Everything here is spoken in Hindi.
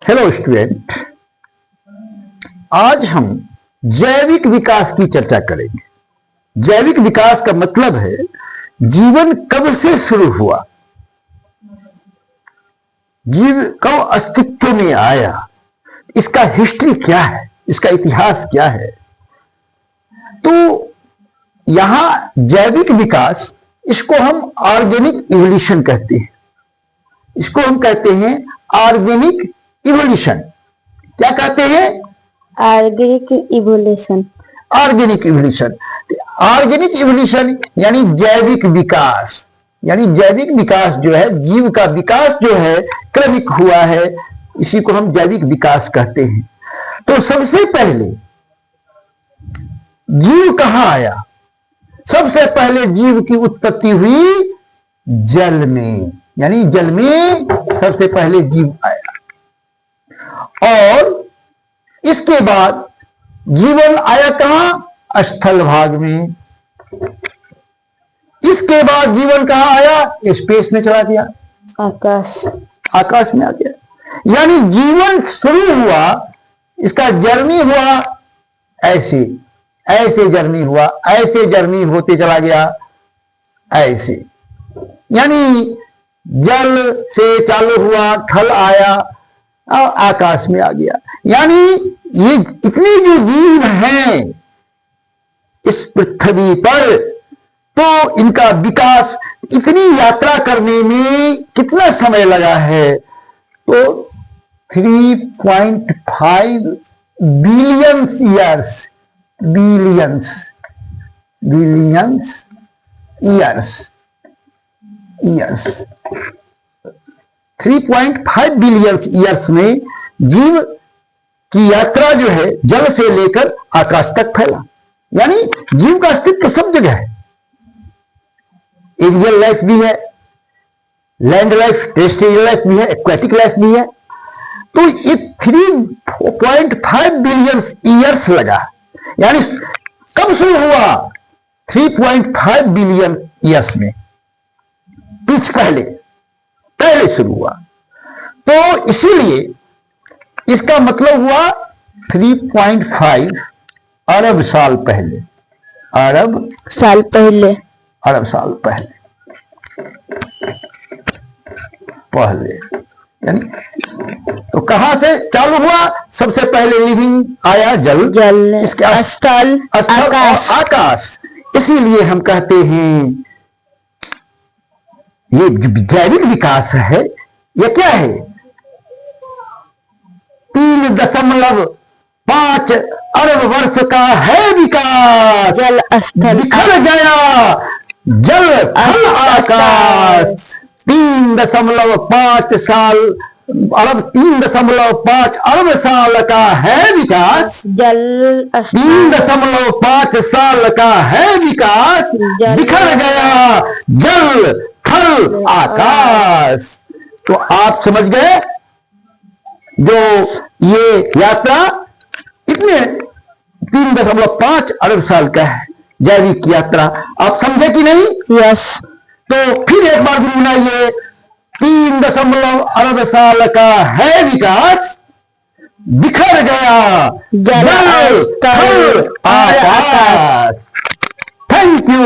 हेलो स्टूडेंट, आज हम जैविक विकास की चर्चा करेंगे। जैविक विकास का मतलब है जीवन कब से शुरू हुआ, जीव कब अस्तित्व में आया, इसका हिस्ट्री क्या है, इसका इतिहास क्या है। तो यहां जैविक विकास, इसको हम ऑर्गेनिक इवोल्यूशन कहते हैं। इसको हम कहते हैं ऑर्गेनिक इवोल्यूशन। क्या कहते हैं? Organic evolution. Organic evolution, organic evolution यानी जैविक विकास। यानी जैविक विकास जो है, जीव का विकास जो है क्रमिक हुआ है, इसी को हम जैविक विकास कहते हैं। तो सबसे पहले जीव कहां आया? सबसे पहले जीव की उत्पत्ति हुई जल में, यानी जल में सबसे पहले जीव आया। और इसके बाद जीवन आया कहां? स्थल भाग में। इसके बाद जीवन कहां आया? स्पेस में चला गया, आकाश में आ गया। यानी जीवन शुरू हुआ, इसका जर्नी हुआ ऐसे ऐसे जर्नी हुआ, ऐसे जर्नी होते चला गया, ऐसे। यानी जल से चालू हुआ, थल आया और आकाश में आ गया। यानी ये इतने जो जीव हैं इस पृथ्वी पर, तो इनका विकास, इतनी यात्रा करने में कितना समय लगा है? तो 3.5 billions years, billions years 3.5 billions years में जीव की यात्रा जो है जल से लेकर आकाश तक फैला। यानी जीव का अस्तित्व सब जगह है। एरियल लाइफ भी है, लैंड लाइफ, टेरेस्ट्रियल लाइफ भी है, एक्वेटिक लाइफ भी है। तो ये 3.5 बिलियंस ईयर्स लगा। यानी कब शुरू हुआ? 3.5 बिलियन ईयर्स में, कुछ पहले शुरू हुआ। तो इसीलिए इसका मतलब हुआ 3.5 अरब साल पहले। अरब साल पहले यानी, तो कहां से चालू हुआ? सबसे पहले लिविंग आया जल, इसके स्थल, आकाश। इसीलिए हम कहते हैं ये जैविक विकास है। ये क्या है? 3.5 अरब वर्ष का है विकास। जल स्थल, बिखर गया जल, थल, आकाश। 3.5 साल अरब, 3.5 अरब साल का है विकास। जल 3.5 साल का है विकास। बिखर गया जल, थल, आकाश। तो आप समझ गए, जो ये यात्रा इतने 3.5 अरब साल का है, जैविक यात्रा। आप समझे कि नहीं? यस। तो फिर एक बार गुनगुनाइए, 3 अरब साल का है विकास, बिखर गया जल, थल, आकाश। Thank you.